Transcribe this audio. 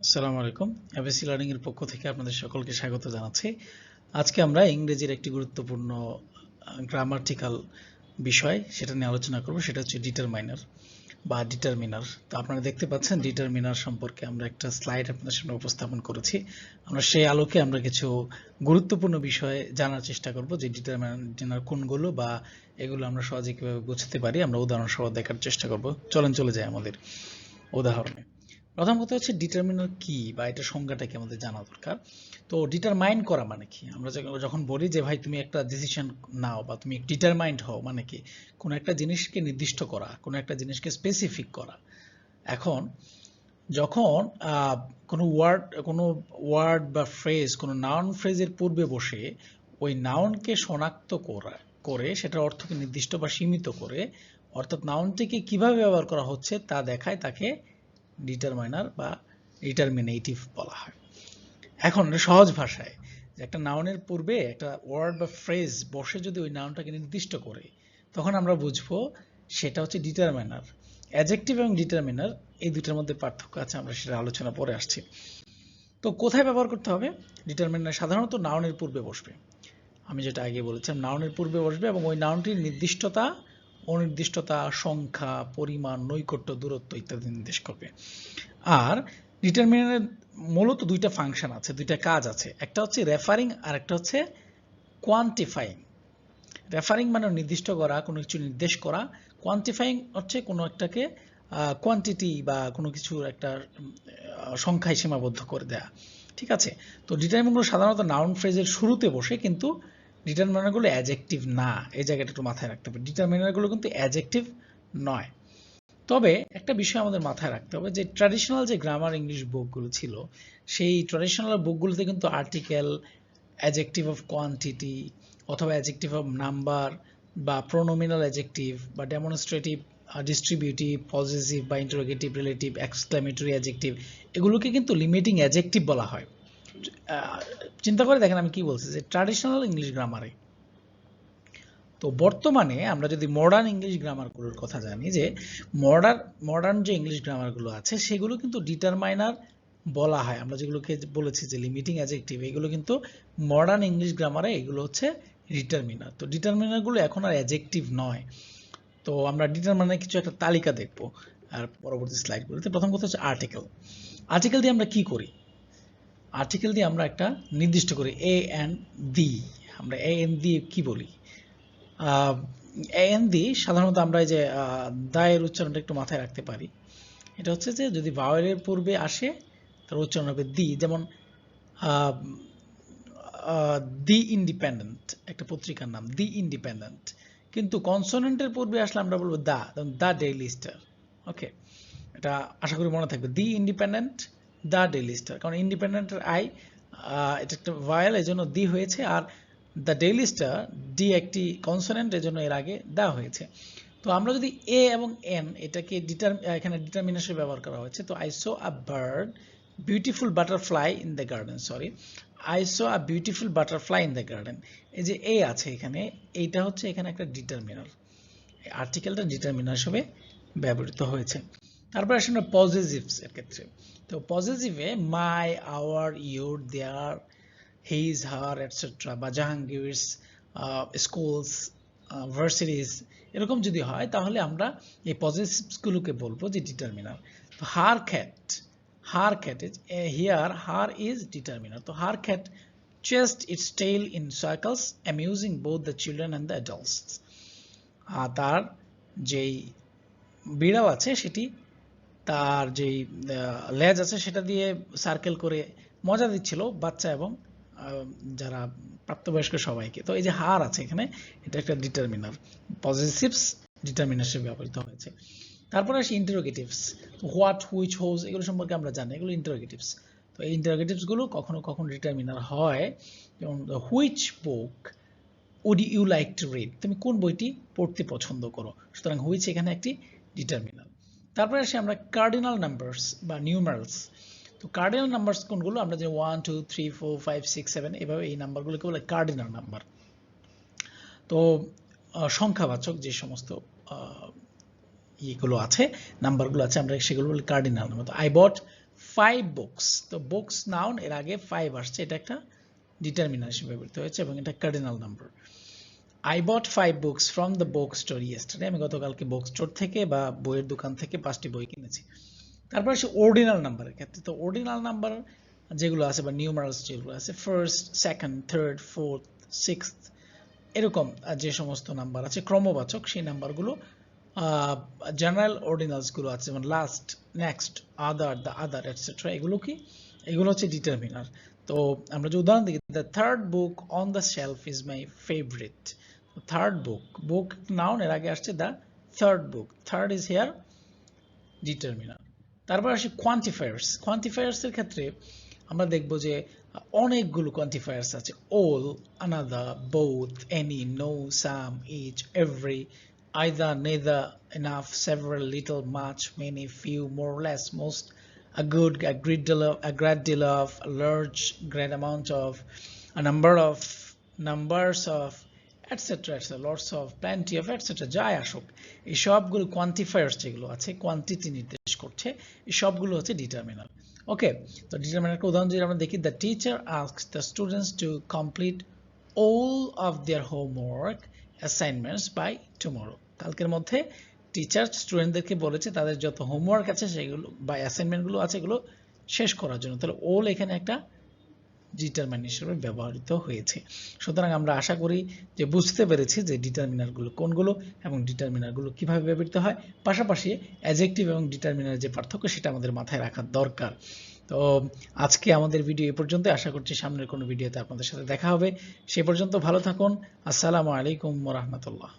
আসসালামু আলাইকুম। ABC learning এর পক্ষ থেকে আপনাদের সকলকে স্বাগত জানাচ্ছি। আজকে আমরা ইংরেজির একটি গুরুত্বপূর্ণ গ্রামাটিক্যাল বিষয় সেটা নিয়ে আলোচনা করব, সেটা হচ্ছে ডিটারমাইনার বা ডিটারমিনার। তো আপনারা দেখতে পাচ্ছেন ডিটারমিনার সম্পর্কে আমরা একটা স্লাইড আপনাদের সামনে উপস্থাপন করেছি। আমরা সেই আলোকে আমরা কিছু গুরুত্বপূর্ণ বিষয় জানার চেষ্টা করব, যে ডিটারমিনার কোনগুলো বা এগুলো আমরা সহজে কিভাবে বুঝতে পারি। আমরা উদাহরণ সহ দেখার চেষ্টা করব। চলে যাই আমাদের উদাহরণে। প্রথম কথা হচ্ছে ডিটারমিনার কি বা এটা সংজ্ঞাটা কি আমাদের জানা দরকার। তো ডিটারমাইন করা মানে কি, আমরা যখন বলি যে ভাই তুমি একটা ডিসিশন নাও বা তুমি ডিটারমাইন্ড হও, মানে কি কোনো একটা জিনিসকে নির্দিষ্ট করা, কোনো একটা জিনিসকে স্পেসিফিক করা। এখন যখন কোনো ওয়ার্ড বা ফ্রেজ, কোনো নাউন ফ্রেজের পূর্বে বসে ওই নাউনকে শনাক্ত করে সেটার অর্থকে নির্দিষ্ট বা সীমিত করে, অর্থাৎ নাউনটিকে কিভাবে ব্যবহার করা হচ্ছে তা দেখায়, তাকে ডিটারমাইনার বা ডিটারমিনেটিভ বলা হয়। এখন সহজ ভাষায়, যে একটা নাউনের পূর্বে একটা ওয়ার্ড বা ফ্রেজ বসে যদি ওই নাউনটাকে নির্দিষ্ট করে, তখন আমরা বুঝবো সেটা হচ্ছে ডিটারমাইনার। অ্যাডজেক্টিভ এবং ডিটারমিনার এই দুটোর মধ্যে পার্থক্য আছে, আমরা সেটা আলোচনা পরে আসছি। তো কোথায় ব্যবহার করতে হবে ডিটারমিনার? সাধারণত নাউনের পূর্বে বসবে। আমি যেটা আগে বলেছিলাম, নাউনের পূর্বে বসবে এবং ওই নাউনটির নির্দিষ্টতা, অনির্দিষ্টতা, সংখ্যা, পরিমাণ, নৈকট্য, দূরত্ব ইত্যাদি নির্দেশ করবে। আর ডিটারমিনারের মূলত দুইটা ফাংশন আছে, দুইটা কাজ আছে। একটা হচ্ছে রেফারিং আর একটা হচ্ছে কোয়ান্টিফাইং। রেফারিং মানে নির্দিষ্ট করা, কোনো কিছু নির্দেশ করা। কোয়ান্টিফাইং হচ্ছে কোনো একটাকে কোয়ান্টিটি বা কোনো কিছুর একটা সংখ্যায় সীমাবদ্ধ করে দেয়া। ঠিক আছে? তো ডিটারমিনারগুলো সাধারণত নাউন ফ্রেজের শুরুতে বসে, কিন্তু ডিটারমিনারগুলো অ্যাডজেক্টিভ না। এই জায়গাটা একটু মাথায় রাখতে হবে, ডিটারমিনারগুলো কিন্তু অ্যাডজেক্টিভ নয়। তবে একটা বিষয় আমাদের মাথায় রাখতে হবে, যে ট্র্যাডিশনাল যে গ্রামার ইংলিশ বুকগুলো ছিল, সেই ট্র্যাডিশনাল বুকগুলোতে কিন্তু আর্টিকেল, অ্যাডজেক্টিভ অফ কোয়ান্টিটি অথবা অ্যাডজেক্টিভ অফ নাম্বার বা প্রোনোমিনাল অ্যাডজেক্টিভ বা ডেমনস্ট্রেটিভ, ডিস্ট্রিবিউটিভ, পজিটিভ বা ইন্টারোগেটিভ, রিলেটিভ, এক্সক্লেমেটরি অ্যাডজেক্টিভ, এগুলোকে কিন্তু লিমিটিং অ্যাডজেক্টিভ বলা হয়। চিন্তা করে দেখেন আমি কি বলছি, যে ট্র্যাডিশনাল ইংলিশ গ্রামারে। তো বর্তমানে আমরা যদি মডার্ন ইংলিশ গ্রামারগুলোর কথা জানি, যে মডার্ন যে ইংলিশ গ্রামারগুলো আছে সেগুলো কিন্তু ডিটারমাইনার বলা হয়। আমরা যেগুলোকে বলেছি যে লিমিটিং অ্যাডজেক্টিভ, এগুলো কিন্তু মডার্ন ইংলিশ গ্রামারে এগুলো হচ্ছে ডিটারমিনার। তো ডিটারমিনারগুলো এখন আর অ্যাডজেক্টিভ নয়। তো আমরা ডিটারমিনারের কিছু একটা তালিকা দেখব আর পরবর্তী স্লাইডগুলোতে। প্রথম কথা হচ্ছে আর্টিকেল। আর্টিকেল দিয়ে আমরা কি করি? আর্টিকেল দিয়ে আমরা একটা নির্দিষ্ট করি এ এন্ড দি। আমরা এ এন্ড দি কি বলি? এন দি সাধারণত আমরা এই যে দায়ের উচ্চারণটা একটু মাথায় রাখতে পারি। এটা হচ্ছে যে যদি ভাওয়েলের পূর্বে আসে তার উচ্চারণ হবে দি। যেমন দি ইন্ডিপেন্ডেন্ট একটা পত্রিকার নাম, দি ইন্ডিপেন্ডেন্ট। কিন্তু কনসোনেন্টের পূর্বে আসলে আমরা বলবো দা ডেইলি স্টার। ওকে, এটা আশা করি মনে থাকবে, the Independent, the daily star. কারণ ইন্ডিপেন্ডেন্টের আই, এটা একটা ভাওয়েল, এই জন্য দি হয়েছে। Are the daily star, D একটি কনসোনেন্ট, এর জন্য এর আগে দা হয়েছে। তো আমরা যদি এ এবং এন এটাকে এখানে ডিটারমিনেশন ব্যবহার করা হয়েছে। তো I so a bird beautiful butterfly in the garden, sorry, I so a beautiful butterfly in the garden. এই যে এ আছে এখানে, এইটা হচ্ছে এখানে একটা ডিটারমিনার। আর্টিকেলটা ডিটারমিনার হিসেবে ব্যবহৃত হয়েছে। তারপর আসলে আমরা পজেসিভস এর ক্ষেত্রে। তো পজেসিভে my, our, your, their, his, her, etcetera বা জাহাঙ্গীরস, স্কুলস, ভার্সিটিস, এরকম যদি হয় তাহলে আমরা এই পজেসিভসগুলোকে বলবো যে ডিটারমিনার। তো হার cat is here, her is determiner. তো her cat chased its tail in circles, amusing both the children and the adults. তার যেই বিড়াল আছে সেটি তার যেই লেজ আছে সেটা দিয়ে সার্কেল করে মজা দিচ্ছিল বাচ্চা এবং যারা প্রাপ্তবয়স্ক সবাইকে। তো এই যে হার আছে এখানে, এটা একটা ডিটারমিনার, পজিটিভস ডিটারমিনার ব্যবহৃত হয়েছে। তারপরে আসি ইন্টারোগেটিভস। হোয়াট, হুইচ, হোজ, এগুলো সম্পর্কে আমরা জানি, এগুলো ইন্টারোগেটিভস। তো এই ইন্টারোগেটিভস গুলো কখনো কখনো ডিটারমিনার হয়। যেমন which book would you like to read, তুমি কোন বইটি পড়তে পছন্দ করো। সুতরাং হুইচ এখানে একটি ডিটারমিনার। তারপরে আসি আমরা কার্ডিনাল নাম্বারস বা নিউমারালস। তো কার্ডিনাল নাম্বারস কোনগুলো? আমরা যে 1 2 3 4 5 6 7 এভাবে এই নাম্বারগুলোকে বলে কার্ডিনাল নাম্বার। তো সংখ্যাবাচক যে সমস্ত ইয়েগুলো আছে, নাম্বারগুলো আছে, আমরা সেগুলো বলি কার্ডিনাল নাম্বার। তো আই বট 5 books, তো বুকস নাউন এর আগে 5 আসছে, এটা একটা ডিটারমিনার হিসেবে ব্যবহৃত হয়েছে এবং এটা cardinal number. I bought 5 books from the bookstore yesterday, আমি গতকালকে বুক স্টোর থেকে বা বইয়ের দোকান থেকে 5টি বই কিনেছি। তারপর আসে অর্ডিনাল নাম্বারের ক্ষেত্রে, তো অর্ডিনাল নাম্বার যেগুলো আছে বা নিউমারালস যেগুলো আছে, first, second, third, fourth, sixth, এরকম যে সমস্ত নাম্বার আছে ক্রমবাচক, সেই নাম্বারগুলো জেনারেল অর্ডিনালসগুলো আছে, যেমন last, next, other, the other, etcetera, এগুলো কি, এগুলো হচ্ছে ডিটারমিনার। তো আমরা যে উদাহরণ দেখি, the third book on the shelf is my favourite. Third book, book noun এর আগে আসছে the third book, third is here determiner. তারপর আসি কোয়ান্টিফায়ার্স। কোয়ান্টিফায়ার্স এর ক্ষেত্রে আমরা দেখব যে অনেকগুলো কোয়ান্টিফায়ার্স আছে, all, another, both, any, no, some, each, every, either, neither, enough, several, little, much, many, few, more or less, most, a good, a great deal of, a large, great amount of, a number of, numbers of, etcetera etcetera, lots of, plenty of, etcetera, যাই আসুক, এই সবগুলো quantifiers যেগুলো আছে, quantity নির্দেশ করছে, এই সবগুলো হচ্ছে ডিটারমিনার। ওকে, তো ডিটারমিনারকে উদাহরণ যদি আমরা দেখি, the teacher asks the students to complete all of their homework assignments by tomorrow. কালকের মধ্যে টিচার স্টুডেন্টদেরকে বলেছে তাদের যত হোমওয়ার্ক আছে সেগুলো বা অ্যাসাইনমেন্টগুলো আছে এগুলো শেষ করার জন্য। তাহলে অল এখানে একটা ডিটারমিনার হিসেবে ব্যবহৃত হয়েছে। সুতরাং আমরা আশা করি যে বুঝতে পেরেছি যে ডিটারমিনারগুলো কোনগুলো এবং ডিটারমিনারগুলো কিভাবে ব্যবহৃত হয়, পাশাপাশি অ্যাডজেক্টিভ এবং ডিটারমিনারের যে পার্থক্য সেটা আমাদের মাথায় রাখা দরকার। তো আজকে আমাদের ভিডিও এই পর্যন্ত, আশা করছি সামনের কোনো ভিডিওতে আপনাদের সাথে দেখা হবে। সে পর্যন্ত ভালো থাকুন। আসসালামু আলাইকুম ওয়া রাহমাতুল্লাহ।